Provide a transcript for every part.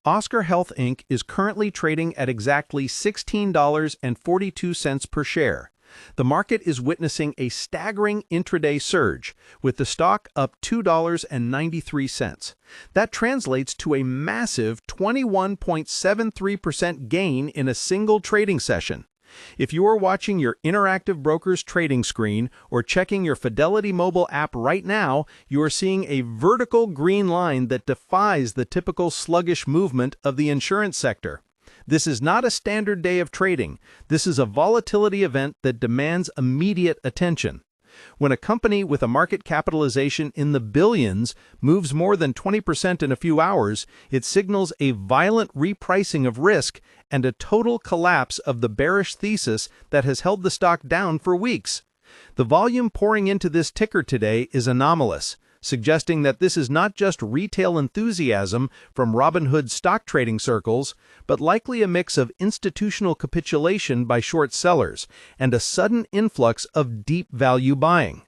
Oscar Health Inc. is currently trading at exactly $16.42 per share. The market is witnessing a staggering intraday surge, with the stock up $2.93. That translates to a massive 21.73% gain in a single trading session. If you are watching your Interactive Brokers trading screen or checking your Fidelity mobile app right now, you are seeing a vertical green line that defies the typical sluggish movement of the insurance sector. This is not a standard day of trading. This is a volatility event that demands immediate attention. When a company with a market capitalization in the billions moves more than 20% in a few hours, it signals a violent repricing of risk and a total collapse of the bearish thesis that has held the stock down for weeks. The volume pouring into this ticker today is anomalous, suggesting that this is not just retail enthusiasm from Robinhood stock trading circles, but likely a mix of institutional capitulation by short sellers and a sudden influx of deep value buying.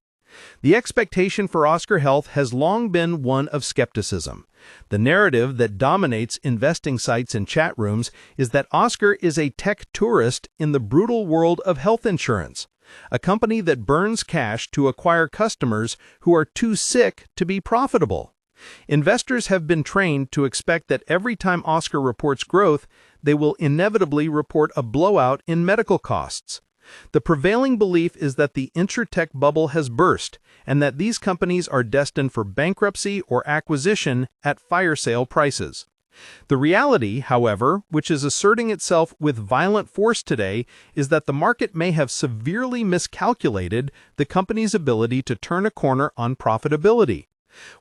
The expectation for Oscar Health has long been one of skepticism. The narrative that dominates investing sites and chat rooms is that Oscar is a tech tourist in the brutal world of health insurance, a company that burns cash to acquire customers who are too sick to be profitable. Investors have been trained to expect that every time Oscar reports growth, they will inevitably report a blowout in medical costs. The prevailing belief is that the Insurtech bubble has burst and that these companies are destined for bankruptcy or acquisition at fire sale prices. The reality, however, which is asserting itself with violent force today, is that the market may have severely miscalculated the company's ability to turn a corner on profitability.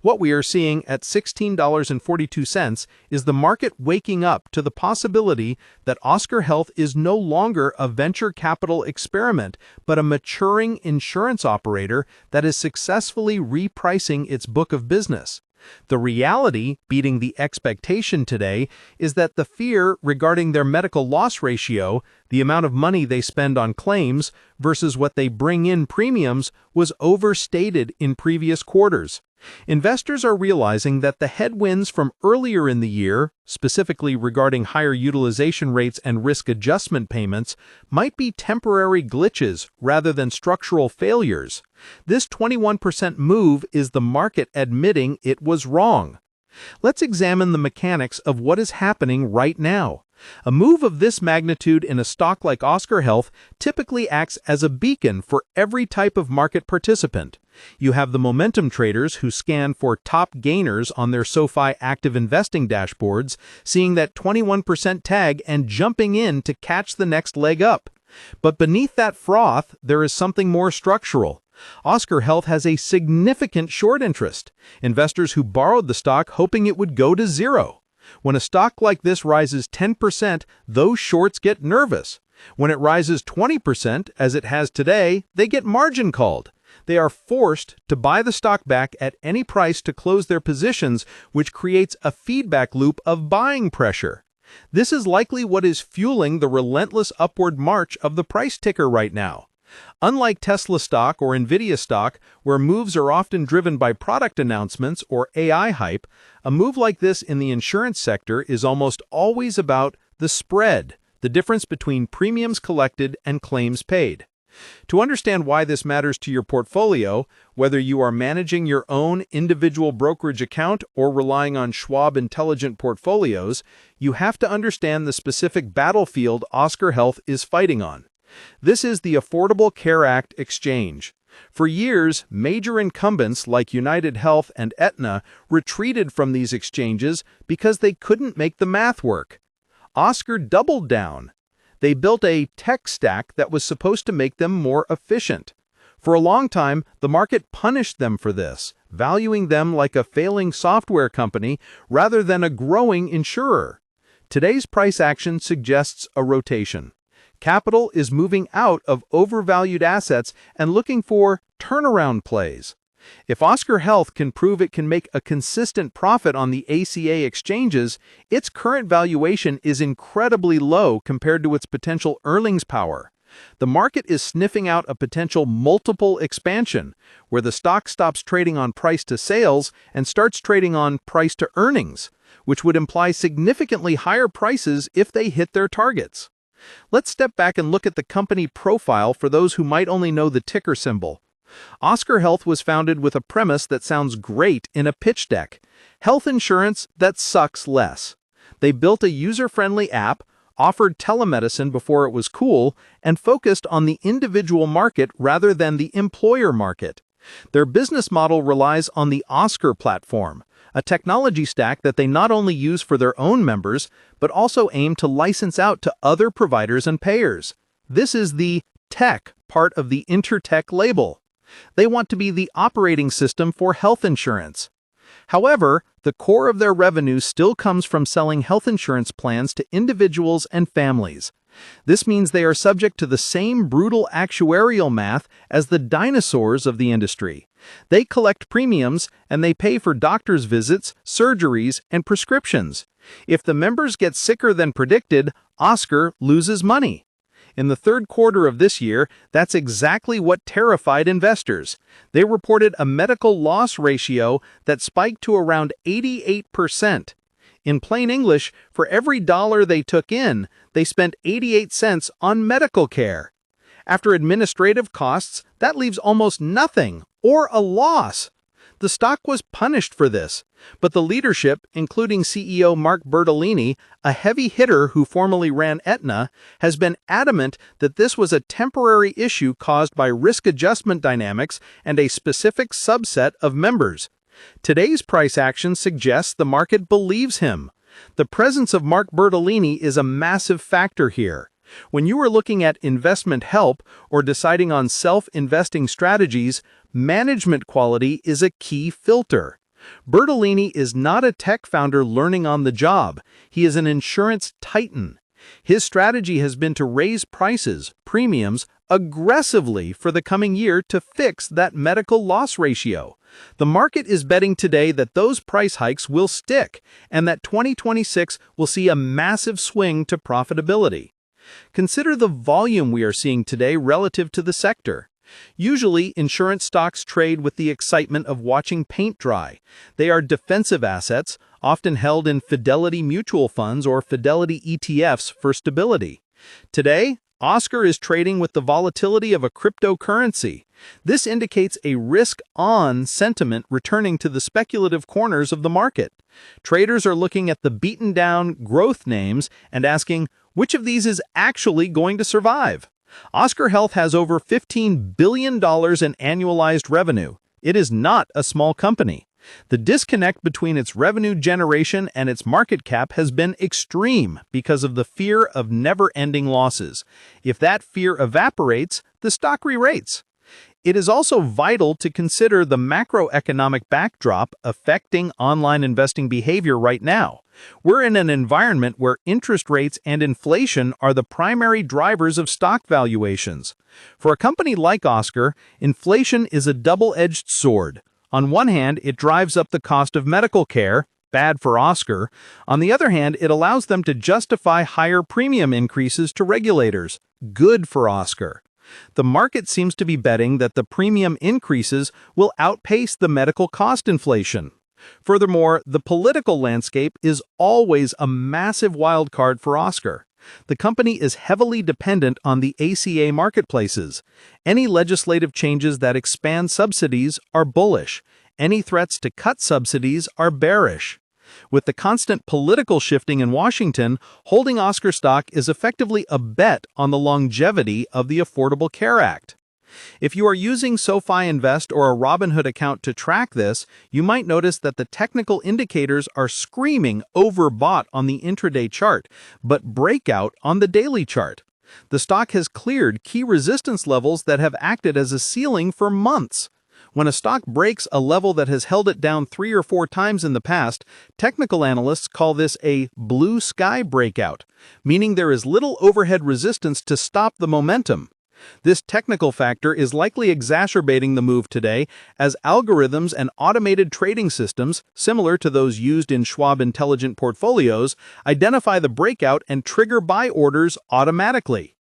What we are seeing at $16.42 is the market waking up to the possibility that Oscar Health is no longer a venture capital experiment, but a maturing insurance operator that is successfully repricing its book of business. The reality beating the expectation today is that the fear regarding their medical loss ratio, the amount of money they spend on claims versus what they bring in premiums, was overstated in previous quarters. Investors are realizing that the headwinds from earlier in the year, specifically regarding higher utilization rates and risk adjustment payments, might be temporary glitches rather than structural failures. This 21% move is the market admitting it was wrong. Let's examine the mechanics of what is happening right now. A move of this magnitude in a stock like Oscar Health typically acts as a beacon for every type of market participant. You have the momentum traders who scan for top gainers on their SoFi active investing dashboards, seeing that 21% tag and jumping in to catch the next leg up. But beneath that froth, there is something more structural. Oscar Health has a significant short interest, investors who borrowed the stock hoping it would go to zero. When a stock like this rises 10%, those shorts get nervous. When it rises 20%, as it has today, they get margin called. They are forced to buy the stock back at any price to close their positions, which creates a feedback loop of buying pressure. This is likely what is fueling the relentless upward march of the price ticker right now. Unlike Tesla stock or Nvidia stock, where moves are often driven by product announcements or AI hype, a move like this in the insurance sector is almost always about the spread, the difference between premiums collected and claims paid. To understand why this matters to your portfolio, whether you are managing your own individual brokerage account or relying on Schwab Intelligent Portfolios, you have to understand the specific battlefield Oscar Health is fighting on. This is the Affordable Care Act exchange. For years, major incumbents like United Health and Aetna retreated from these exchanges because they couldn't make the math work. Oscar doubled down. They built a tech stack that was supposed to make them more efficient. For a long time, the market punished them for this, valuing them like a failing software company rather than a growing insurer. Today's price action suggests a rotation. Capital is moving out of overvalued assets and looking for turnaround plays. If Oscar Health can prove it can make a consistent profit on the ACA exchanges, its current valuation is incredibly low compared to its potential earnings power. The market is sniffing out a potential multiple expansion, where the stock stops trading on price to sales and starts trading on price to earnings, which would imply significantly higher prices if they hit their targets. Let's step back and look at the company profile for those who might only know the ticker symbol. Oscar Health was founded with a premise that sounds great in a pitch deck: health insurance that sucks less. They built a user-friendly app, offered telemedicine before it was cool, and focused on the individual market rather than the employer market. Their business model relies on the Oscar platform, a technology stack that they not only use for their own members, but also aim to license out to other providers and payers. This is the tech part of the Insurtech label. They want to be the operating system for health insurance. However, the core of their revenue still comes from selling health insurance plans to individuals and families. This means they are subject to the same brutal actuarial math as the dinosaurs of the industry. They collect premiums and they pay for doctor's visits, surgeries, and prescriptions. If the members get sicker than predicted, Oscar loses money. In the third quarter of this year, that's exactly what terrified investors. They reported a medical loss ratio that spiked to around 88%. In plain English, for every dollar they took in, they spent 88 cents on medical care. After administrative costs, that leaves almost nothing, or a loss. The stock was punished for this, but the leadership, including CEO Mark Bertolini, a heavy hitter who formerly ran Aetna, has been adamant that this was a temporary issue caused by risk adjustment dynamics and a specific subset of members. Today's price action suggests the market believes him. The presence of Mark Bertolini is a massive factor here. When you are looking at investment help or deciding on self-investing strategies, management quality is a key filter. Bertolini is not a tech founder learning on the job. He is an insurance titan. His strategy has been to raise prices, premiums, aggressively for the coming year to fix that medical loss ratio. The market is betting today that those price hikes will stick and that 2026 will see a massive swing to profitability. Consider the volume we are seeing today relative to the sector. Usually, insurance stocks trade with the excitement of watching paint dry. They are defensive assets, often held in Fidelity mutual funds or Fidelity ETFs for stability. Today, Oscar is trading with the volatility of a cryptocurrency. This indicates a risk-on sentiment returning to the speculative corners of the market. Traders are looking at the beaten-down growth names and asking, which of these is actually going to survive? Oscar Health has over $15 billion in annualized revenue. It is not a small company. The disconnect between its revenue generation and its market cap has been extreme because of the fear of never-ending losses. If that fear evaporates, the stock re-rates. It is also vital to consider the macroeconomic backdrop affecting online investing behavior right now. We're in an environment where interest rates and inflation are the primary drivers of stock valuations. For a company like Oscar, inflation is a double-edged sword. On one hand, it drives up the cost of medical care, bad for Oscar. On the other hand, it allows them to justify higher premium increases to regulators, good for Oscar. The market seems to be betting that the premium increases will outpace the medical cost inflation. Furthermore, the political landscape is always a massive wild card for Oscar. The company is heavily dependent on the ACA marketplaces. Any legislative changes that expand subsidies are bullish. Any threats to cut subsidies are bearish. With the constant political shifting in Washington, holding Oscar stock is effectively a bet on the longevity of the Affordable Care Act. If you are using SoFi Invest or a Robinhood account to track this, you might notice that the technical indicators are screaming overbought on the intraday chart, but breakout on the daily chart. The stock has cleared key resistance levels that have acted as a ceiling for months. When a stock breaks a level that has held it down 3 or 4 times in the past, technical analysts call this a blue sky breakout, meaning there is little overhead resistance to stop the momentum. This technical factor is likely exacerbating the move today as algorithms and automated trading systems, similar to those used in Schwab Intelligent Portfolios, identify the breakout and trigger buy orders automatically.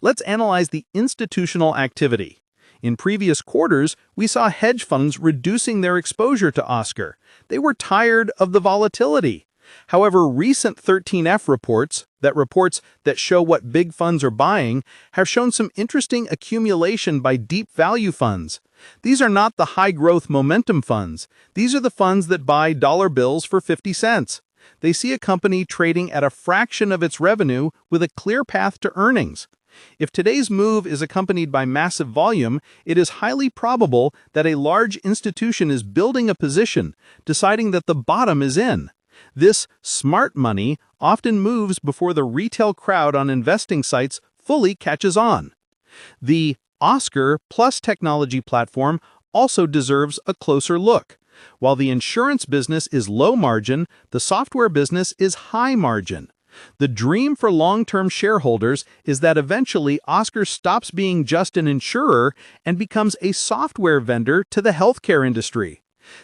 Let's analyze the institutional activity. In previous quarters, we saw hedge funds reducing their exposure to OSCR. They were tired of the volatility. However, recent 13F reports that show what big funds are buying have shown some interesting accumulation by deep value funds. These are not the high-growth momentum funds. These are the funds that buy dollar bills for 50 cents. They see a company trading at a fraction of its revenue with a clear path to earnings. If today's move is accompanied by massive volume, it is highly probable that a large institution is building a position, deciding that the bottom is in. This smart money often moves before the retail crowd on investing sites fully catches on. The OSCR Plus technology platform also deserves a closer look. While the insurance business is low margin, the software business is high margin. The dream for long-term shareholders is that eventually OSCR stops being just an insurer and becomes a software vendor to the healthcare industry.